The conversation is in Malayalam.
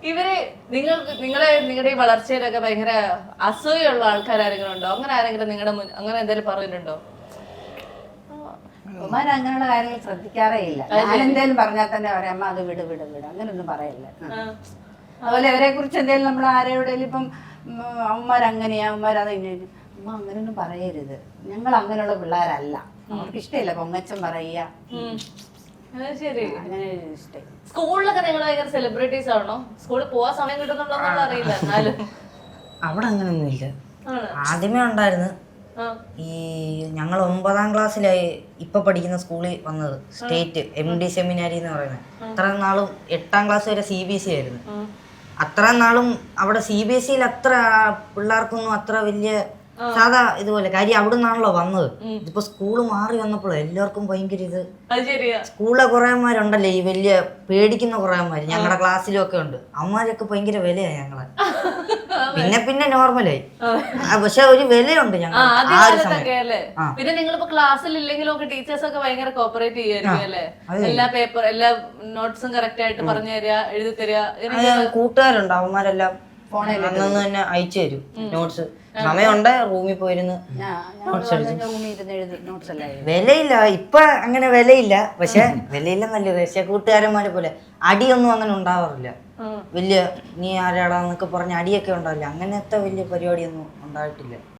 ഇവരെ നിങ്ങളുടെ ഈ വളർച്ചയിലൊക്കെ ഭയങ്കര അസൂയുള്ള ആൾക്കാരെങ്കിലും ഉണ്ടോ? അങ്ങനെ ആരെങ്കിലും നിങ്ങളുടെ അങ്ങനെ എന്തെങ്കിലും പറഞ്ഞിട്ടുണ്ടോ? ഉമ്മാർ അങ്ങനെയുള്ള കാര്യങ്ങൾ ശ്രദ്ധിക്കാറേ ഇല്ല. ഞാൻ എന്തേലും പറഞ്ഞാൽ തന്നെ പറയാം അമ്മ അത് വിട് വിട് വിട് അങ്ങനെയൊന്നും പറയല്ല. അതുപോലെ അവരെ കുറിച്ച് എന്തെങ്കിലും നമ്മൾ ആരോടെങ്കിലും ഇപ്പം അമ്മമാരങ്ങനെയാ അമ്മമാരത് അമ്മ അങ്ങനെയൊന്നും പറയരുത്. ഞങ്ങൾ അങ്ങനെയുള്ള പിള്ളേരല്ല. അവർക്ക് ഇഷ്ടമില്ല പൊങ്ങച്ചം പറയുക. ശരി. അങ്ങനെ ഇഷ്ടം. സ്കൂളിലൊക്കെ നിങ്ങൾ ഭയങ്കര സെലിബ്രിറ്റീസ് ആണോ? സ്കൂളിൽ പോവാൻ സമയം കിട്ടുന്നുണ്ടോന്നുള്ള അറിയില്ല. എന്നാലും അവിടെ അങ്ങനൊന്നും ഇല്ല. ആദ്യമേ ഉണ്ടായിരുന്നു. ഈ ഞങ്ങൾ 9ാം ക്ലാസ്സിലായി ഇപ്പൊ പഠിക്കുന്ന സ്കൂളിൽ വന്നത്, സ്റ്റേറ്റ് MD സെമിനാരി എന്ന് പറയുന്നത്. അത്ര നാളും 8ാം ക്ലാസ് വരെ CBSE ആയിരുന്നു. അത്ര നാളും അവിടെ CBSEയിൽ അത്ര പിള്ളേർക്കൊന്നും അത്ര വലിയ സാധാ ഇതുപോലെ കാര്യം അവിടെ നിന്നാണല്ലോ വന്നത്. ഇതിപ്പോ സ്കൂള് മാറി വന്നപ്പോൾ എല്ലാവർക്കും ഭയങ്കര ഇത്. സ്കൂളിലെ കുറേമാരുണ്ടല്ലേ ഈ വലിയ പേടിക്കുന്ന കുറേമാര് ഞങ്ങളുടെ ക്ലാസ്സിലും ഒക്കെ ഉണ്ട്. അമ്മമാരൊക്കെ ഭയങ്കര വിലയാണ് ഞങ്ങളെ. പിന്നെ നോർമലായി. പക്ഷെ ഒരു വിലയുണ്ട് ഞങ്ങൾ. പിന്നെ നിങ്ങളിപ്പോ ക്ലാസ്സിൽ ഇല്ലെങ്കിലും ടീച്ചേഴ്സ് ഒക്കെ ഭയങ്കര കോപ്പറേറ്റ് ചെയ്യുമായിരിക്കും അല്ലേ? എല്ലാ എല്ലാ നോട്ട്സും കറക്റ്റ് ആയിട്ട് പറഞ്ഞു തരിക, എഴുതി തരിക. കൂട്ടുകാരുണ്ട്, അവന്മാരെല്ലാം അന്നു തന്നെ അയച്ചു തരും നോട്ട്സ്. സമയമുണ്ട് റൂമിൽ പോയിരുന്നു വിലയില്ല. ഇപ്പൊ അങ്ങനെ വിലയില്ല. പക്ഷെ വിലയില്ലെന്നല്ലേ, പക്ഷെ കൂട്ടുകാരന്മാരെ പോലെ അടിയൊന്നും അങ്ങനെ ഉണ്ടാവാറില്ല. വലിയ നീ ആരാടാന്നൊക്കെ പറഞ്ഞ അടിയൊക്കെ ഉണ്ടാവില്ല. അങ്ങനത്തെ വലിയ പരിപാടിയൊന്നും ഉണ്ടായിട്ടില്ല.